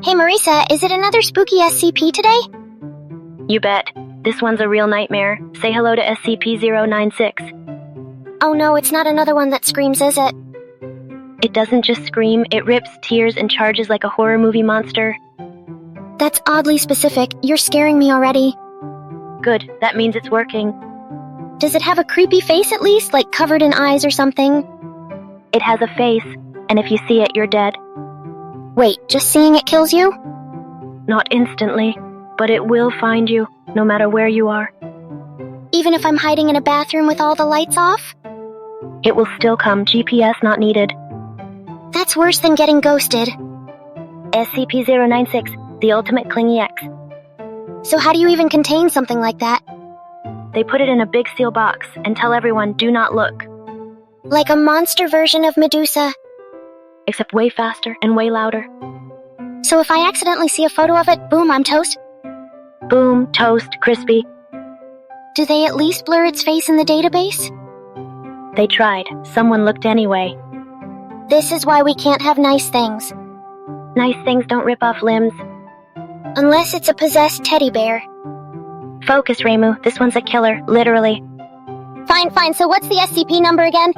Hey Marisa, is it another spooky SCP today? You bet. This one's a real nightmare. Say hello to SCP-096. Oh no, it's not another one that screams, is it? It doesn't just scream, it rips, tears, and charges like a horror movie monster. That's oddly specific. You're scaring me already. Good, that means it's working. Does it have a creepy face at least, like covered in eyes or something? It has a face, and if you see it, you're dead. Wait, just seeing it kills you? Not instantly, but it will find you, no matter where you are. Even if I'm hiding in a bathroom with all the lights off? It will still come, GPS not needed. That's worse than getting ghosted. SCP-096, the ultimate clingy X. So how do you even contain something like that? They put it in a big steel box and tell everyone, do not look. Like a monster version of Medusa. Except way faster and way louder. So if I accidentally see a photo of it, boom, I'm toast? Boom, toast, crispy. Do they at least blur its face in the database? They tried. Someone looked anyway. This is why we can't have nice things. Nice things don't rip off limbs. Unless it's a possessed teddy bear. Focus, Reimu. This one's a killer, literally. Fine, so what's the SCP number again?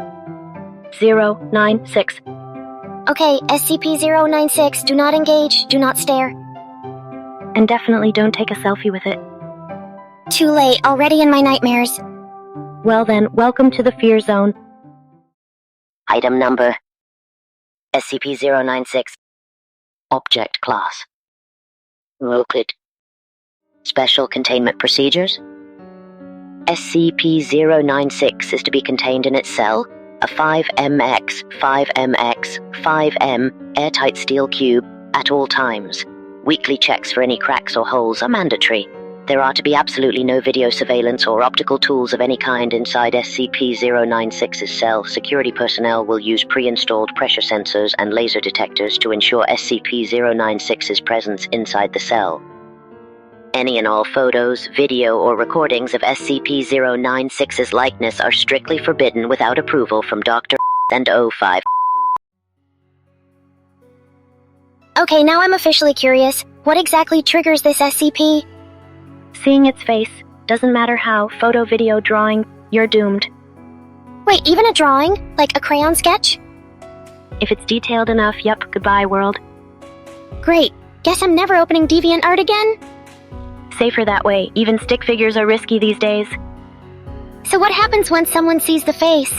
096. Okay, SCP-096, do not engage, do not stare. And definitely don't take a selfie with it. Too late, already in my nightmares. Well then, welcome to the fear zone. Item number SCP-096. Object Class Euclid. Special Containment Procedures. SCP-096 is to be contained in its cell, a 5mx 5mx 5m airtight steel cube, at all times. Weekly checks for any cracks or holes are mandatory. There are to be absolutely no video surveillance or optical tools of any kind inside SCP-096's cell. Security personnel will use pre-installed pressure sensors and laser detectors to ensure SCP-096's presence inside the cell. Any and all photos, video, or recordings of SCP-096's likeness are strictly forbidden without approval from Dr. and O5. Okay, now I'm officially curious. What exactly triggers this SCP? Seeing its face, doesn't matter how, photo, video, drawing, you're doomed. Wait, even a drawing? Like a crayon sketch? If it's detailed enough, yup, goodbye world. Great. Guess I'm never opening DeviantArt again? Safer that way, even stick figures are risky these days. So what happens when someone sees the face?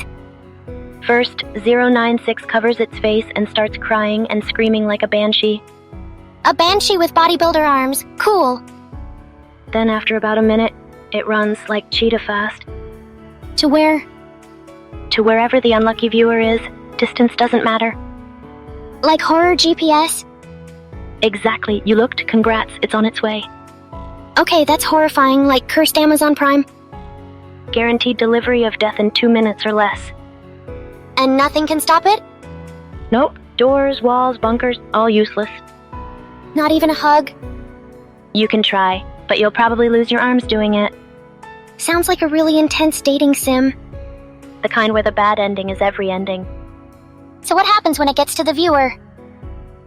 First, 096 covers its face and starts crying and screaming like a banshee. A banshee with bodybuilder arms. Cool. Then after about a minute, it runs like cheetah fast. To where? To wherever the unlucky viewer is. Distance doesn't matter. Like horror GPS? Exactly. You looked. Congrats. It's on its way. Okay, that's horrifying, like cursed Amazon Prime. Guaranteed delivery of death in 2 minutes or less. And nothing can stop it? Nope. Doors, walls, bunkers, all useless. Not even a hug? You can try, but you'll probably lose your arms doing it. Sounds like a really intense dating sim. The kind where the bad ending is every ending. So what happens when it gets to the viewer?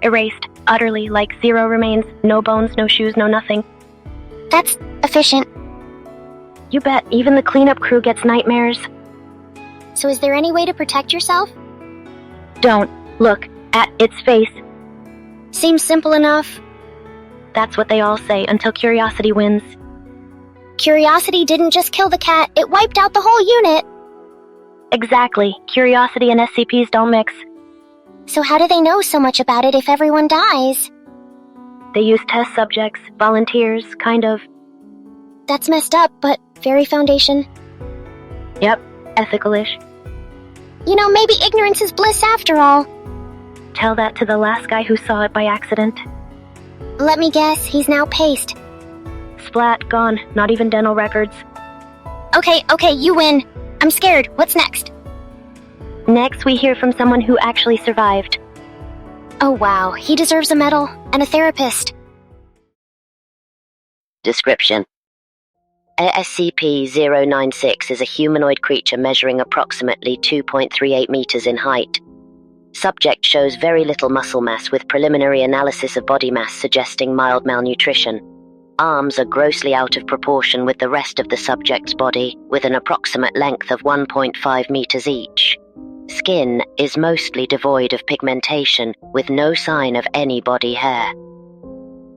Erased, utterly, like zero remains, no bones, no shoes, no nothing. That's efficient. You bet, even the cleanup crew gets nightmares. So is there any way to protect yourself? Don't look at its face. Seems simple enough. That's what they all say until curiosity wins. Curiosity didn't just kill the cat, it wiped out the whole unit. Exactly. Curiosity and SCPs don't mix. So how do they know so much about it if everyone dies? They use test subjects, volunteers, kind of. That's messed up, but very foundation. Yep, ethical-ish. You know, maybe ignorance is bliss after all. Tell that to the last guy who saw it by accident. Let me guess, he's now paced. Splat, gone, not even dental records. Okay, you win. I'm scared. What's next? Next, we hear from someone who actually survived. Oh wow, he deserves a medal, and a therapist. Description: SCP-096 is a humanoid creature measuring approximately 2.38 meters in height. Subject shows very little muscle mass with preliminary analysis of body mass suggesting mild malnutrition. Arms are grossly out of proportion with the rest of the subject's body, with an approximate length of 1.5 meters each. Skin is mostly devoid of pigmentation, with no sign of any body hair.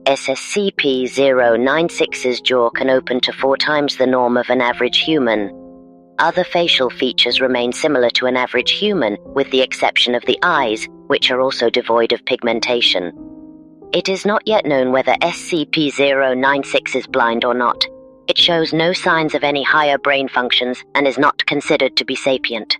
SCP-096's jaw can open to 4 times the norm of an average human. Other facial features remain similar to an average human, with the exception of the eyes, which are also devoid of pigmentation. It is not yet known whether SCP-096 is blind or not. It shows no signs of any higher brain functions and is not considered to be sapient.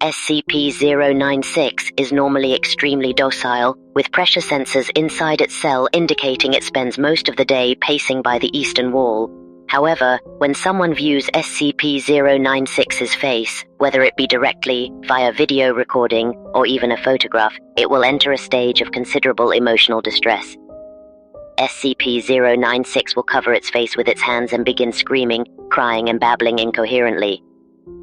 SCP-096 is normally extremely docile, with pressure sensors inside its cell indicating it spends most of the day pacing by the eastern wall. However, when someone views SCP-096's face, whether it be directly, via video recording, or even a photograph, it will enter a stage of considerable emotional distress. SCP-096 will cover its face with its hands and begin screaming, crying, and babbling incoherently.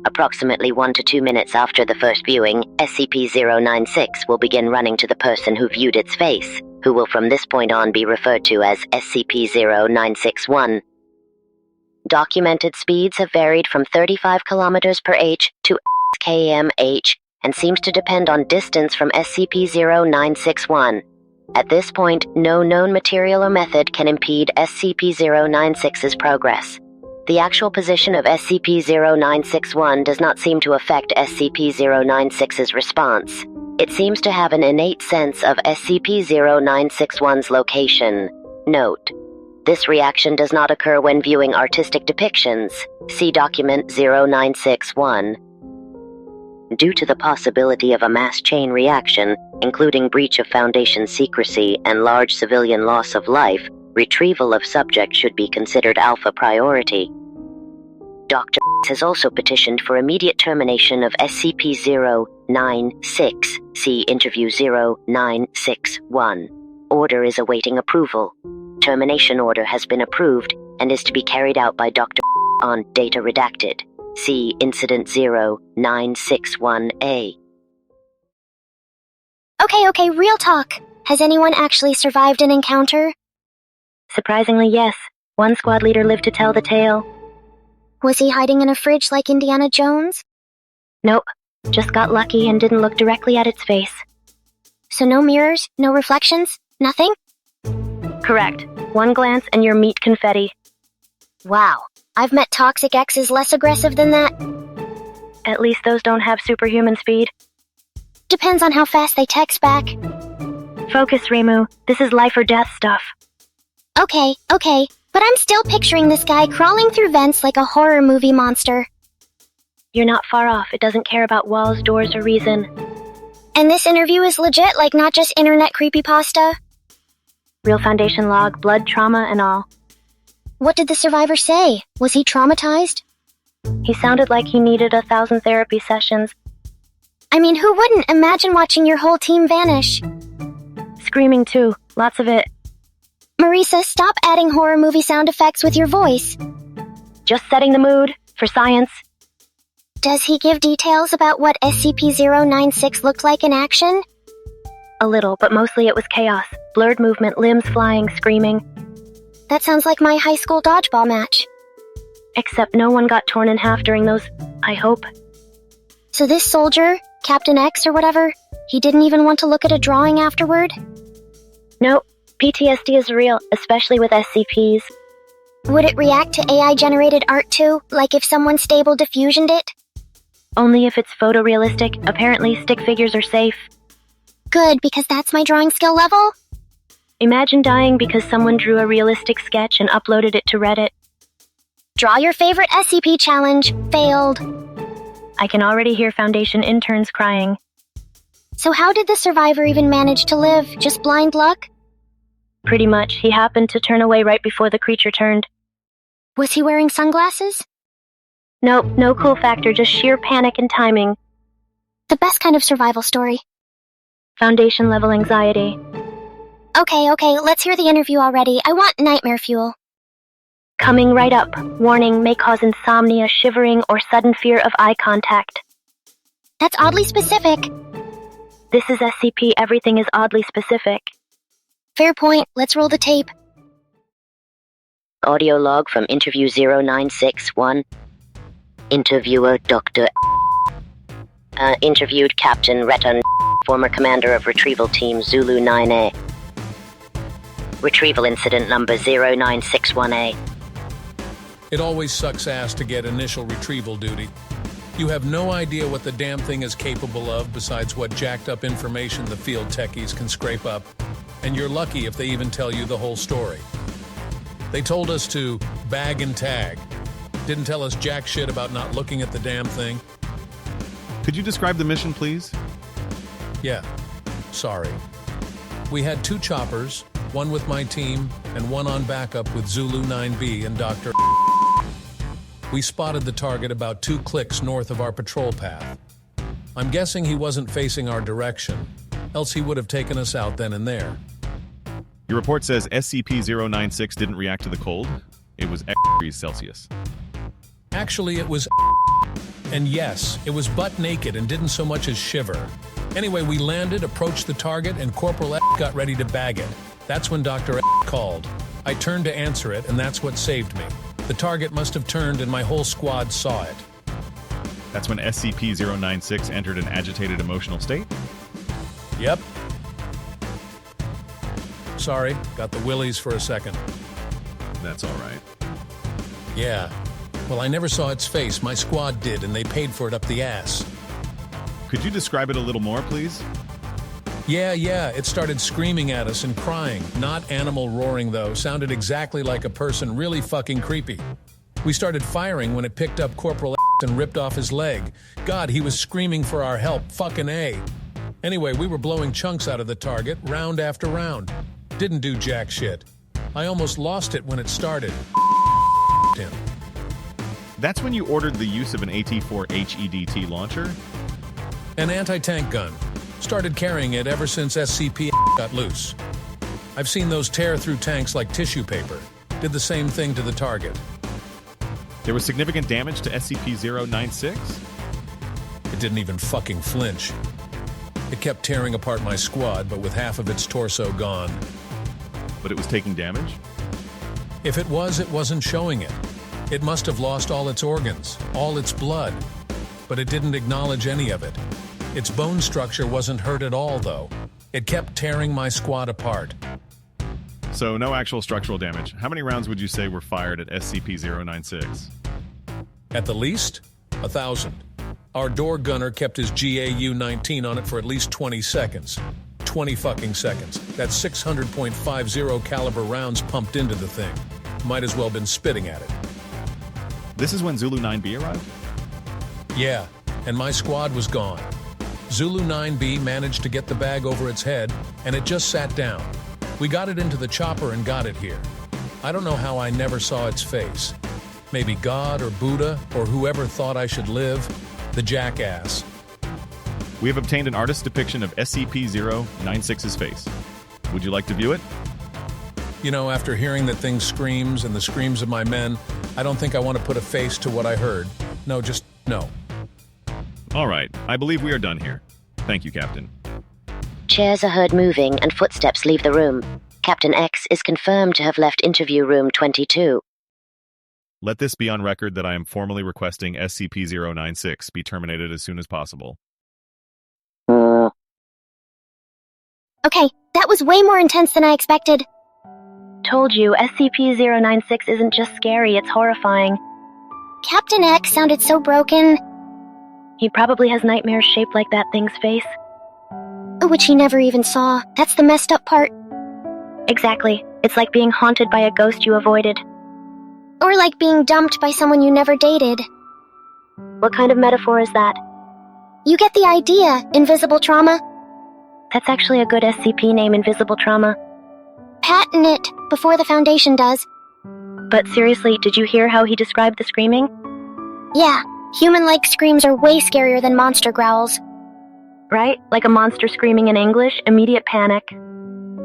Approximately 1 to 2 minutes after the first viewing, SCP-096 will begin running to the person who viewed its face, who will from this point on be referred to as SCP-0961. Documented speeds have varied from 35 km per h to km/h and seems to depend on distance from SCP-0961. At this point, no known material or method can impede SCP-096's progress. The actual position of SCP-0961 does not seem to affect SCP-096's response. It seems to have an innate sense of SCP-0961's location. Note: this reaction does not occur when viewing artistic depictions. See Document 0961. Due to the possibility of a mass chain reaction, including breach of Foundation secrecy and large civilian loss of life, retrieval of subject should be considered alpha priority. Dr. has also petitioned for immediate termination of SCP-096, see Interview 0961. Order is awaiting approval. Termination order has been approved and is to be carried out by Dr. on data redacted. See Incident 0961A. Okay, real talk. Has anyone actually survived an encounter? Surprisingly, yes. One squad leader lived to tell the tale. Was he hiding in a fridge like Indiana Jones? Nope. Just got lucky and didn't look directly at its face. So no mirrors, no reflections, nothing? Correct. One glance and you're meat confetti. Wow. I've met toxic exes less aggressive than that. At least those don't have superhuman speed. Depends on how fast they text back. Focus, Reimu. This is life or death stuff. Okay, but I'm still picturing this guy crawling through vents like a horror movie monster. You're not far off. It doesn't care about walls, doors, or reason. And this interview is legit, like not just internet creepypasta? Real Foundation log, blood, trauma, and all. What did the survivor say? Was he traumatized? He sounded like he needed 1,000 therapy sessions. I mean, who wouldn't? Imagine watching your whole team vanish. Screaming too. Lots of it. Marisa, stop adding horror movie sound effects with your voice. Just setting the mood. For science. Does he give details about what SCP-096 looked like in action? A little, but mostly it was chaos. Blurred movement, limbs flying, screaming. That sounds like my high school dodgeball match. Except no one got torn in half during those, I hope. So this soldier, Captain X or whatever, he didn't even want to look at a drawing afterward? Nope. PTSD is real, especially with SCPs. Would it react to AI-generated art too, like if someone stable diffusioned it? Only if it's photorealistic. Apparently stick figures are safe. Good, because that's my drawing skill level? Imagine dying because someone drew a realistic sketch and uploaded it to Reddit. Draw your favorite SCP challenge. Failed. I can already hear Foundation interns crying. So how did the survivor even manage to live? Just blind luck? Pretty much. He happened to turn away right before the creature turned. Was he wearing sunglasses? Nope, no cool factor, just sheer panic and timing. The best kind of survival story. Foundation level anxiety. Okay, let's hear the interview already. I want nightmare fuel. Coming right up. Warning, may cause insomnia, shivering, or sudden fear of eye contact. That's oddly specific. This is SCP. Everything is oddly specific. Fair point. Let's roll the tape. Audio log from interview 0961. Interviewer Dr. Interviewed Captain Reton, former commander of retrieval team Zulu 9A. Retrieval incident number 0961A. It always sucks ass to get initial retrieval duty. You have no idea what the damn thing is capable of besides what jacked up information the field techies can scrape up. And you're lucky if they even tell you the whole story. They told us to bag and tag. Didn't tell us jack shit about not looking at the damn thing. Could you describe the mission, please? Yeah, sorry. We had 2 choppers, one with my team and one on backup with Zulu 9B and Dr. We spotted the target about 2 clicks north of our patrol path. I'm guessing he wasn't facing our direction, else he would have taken us out then and there. Your report says SCP-096 didn't react to the cold. It was X degrees Celsius. Actually, it was and yes, it was butt naked and didn't so much as shiver. Anyway, we landed, approached the target, and Corporal got ready to bag it. That's when Dr. called. I turned to answer it, and that's what saved me. The target must have turned, and my whole squad saw it. That's when SCP-096 entered an agitated emotional state? Yep. Sorry, got the willies for a second. That's all right. Yeah. Well, I never saw its face. My squad did, and they paid for it up the ass. Could you describe it a little more, please? Yeah, it started screaming at us and crying. Not animal roaring, though. Sounded exactly like a person, really fucking creepy. We started firing when it picked up Corporal and ripped off his leg. God, he was screaming for our help. Fucking A. Anyway, we were blowing chunks out of the target, round after round. Didn't do jack shit. I almost lost it when it started. Him. That's when you ordered the use of an AT-4 HEDT launcher? An anti-tank gun. Started carrying it ever since SCP got loose. I've seen those tear through tanks like tissue paper. Did the same thing to the target. There was significant damage to SCP-096? It didn't even fucking flinch. It kept tearing apart my squad, but with half of its torso gone. But it was taking damage? If it was, it wasn't showing it. It must have lost all its organs, all its blood. But it didn't acknowledge any of it. Its bone structure wasn't hurt at all, though. It kept tearing my squad apart. So no actual structural damage. How many rounds would you say were fired at SCP-096? At the least, 1,000. Our door gunner kept his GAU-19 on it for at least 20 seconds. 20 fucking seconds. That's 600.50 caliber rounds pumped into the thing. Might as well been spitting at it. This is when Zulu 9B arrived? Yeah, and my squad was gone. Zulu 9B managed to get the bag over its head, and it just sat down. We got it into the chopper and got it here. I don't know how I never saw its face. Maybe God or Buddha or whoever thought I should live. The jackass. We have obtained an artist's depiction of SCP-096's face. Would you like to view it? You know, after hearing that thing screams and the screams of my men, I don't think I want to put a face to what I heard. No, just no. All right, I believe we are done here. Thank you, Captain. Chairs are heard moving and footsteps leave the room. Captain X is confirmed to have left interview room 22. Let this be on record that I am formally requesting SCP-096 be terminated as soon as possible. Okay, that was way more intense than I expected. Told you, SCP-096 isn't just scary, it's horrifying. Captain X sounded so broken. He probably has nightmares shaped like that thing's face. Which he never even saw. That's the messed up part. Exactly. It's like being haunted by a ghost you avoided. Or like being dumped by someone you never dated. What kind of metaphor is that? You get the idea, invisible trauma. That's actually a good SCP name, Invisible Trauma. Patent it, before the Foundation does. But seriously, did you hear how he described the screaming? Yeah, human-like screams are way scarier than monster growls. Right? Like a monster screaming in English, immediate panic.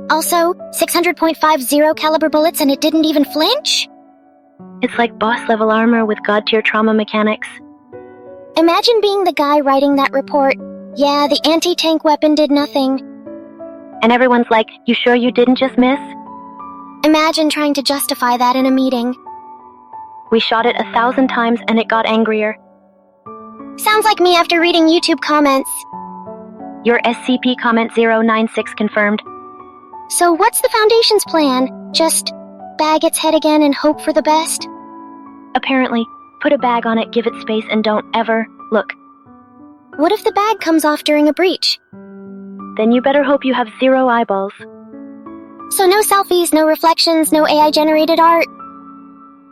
Also, 600.50 caliber bullets and it didn't even flinch? It's like boss-level armor with god-tier trauma mechanics. Imagine being the guy writing that report. Yeah, the anti-tank weapon did nothing. And everyone's like, you sure you didn't just miss? Imagine trying to justify that in a meeting. We shot it 1,000 times and it got angrier. Sounds like me after reading YouTube comments. Your SCP comment 096 confirmed. So what's the Foundation's plan? Just bag its head again and hope for the best? Apparently, put a bag on it, give it space, and don't ever look. What if the bag comes off during a breach? Then you better hope you have 0 eyeballs. So no selfies, no reflections, no AI-generated art?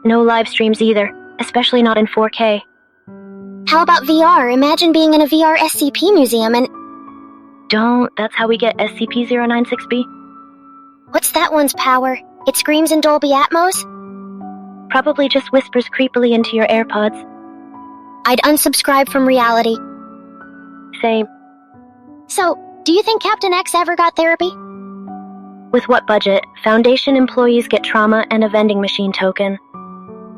No live streams either, especially not in 4K. How about VR? Imagine being in a VR SCP museum and... Don't, that's how we get SCP-096b. What's that one's power? It screams in Dolby Atmos? Probably just whispers creepily into your AirPods. I'd unsubscribe from reality. Same. So, do you think Captain X ever got therapy? With what budget? Foundation employees get trauma and a vending machine token.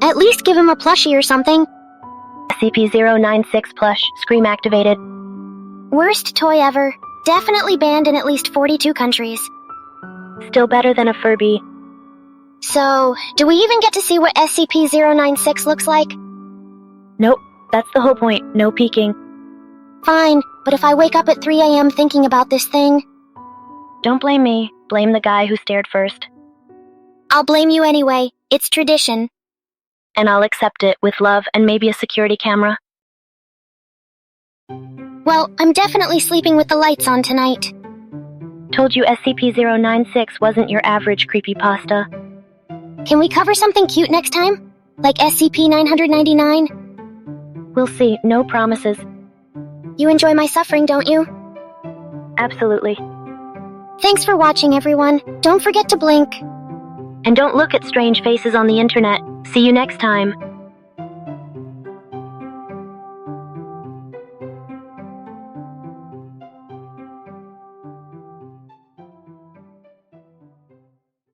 At least give him a plushie or something. SCP-096 plush, scream activated. Worst toy ever. Definitely banned in at least 42 countries. Still better than a Furby. So, do we even get to see what SCP-096 looks like? Nope, that's the whole point, no peeking. Fine, but if I wake up at 3 a.m. thinking about this thing... Don't blame me, blame the guy who stared first. I'll blame you anyway, it's tradition. And I'll accept it with love and maybe a security camera. Well, I'm definitely sleeping with the lights on tonight. Told you SCP-096 wasn't your average creepypasta. Can we cover something cute next time? Like SCP-999? We'll see, no promises. You enjoy my suffering, don't you? Absolutely. Thanks for watching, everyone. Don't forget to blink. And don't look at strange faces on the internet. See you next time.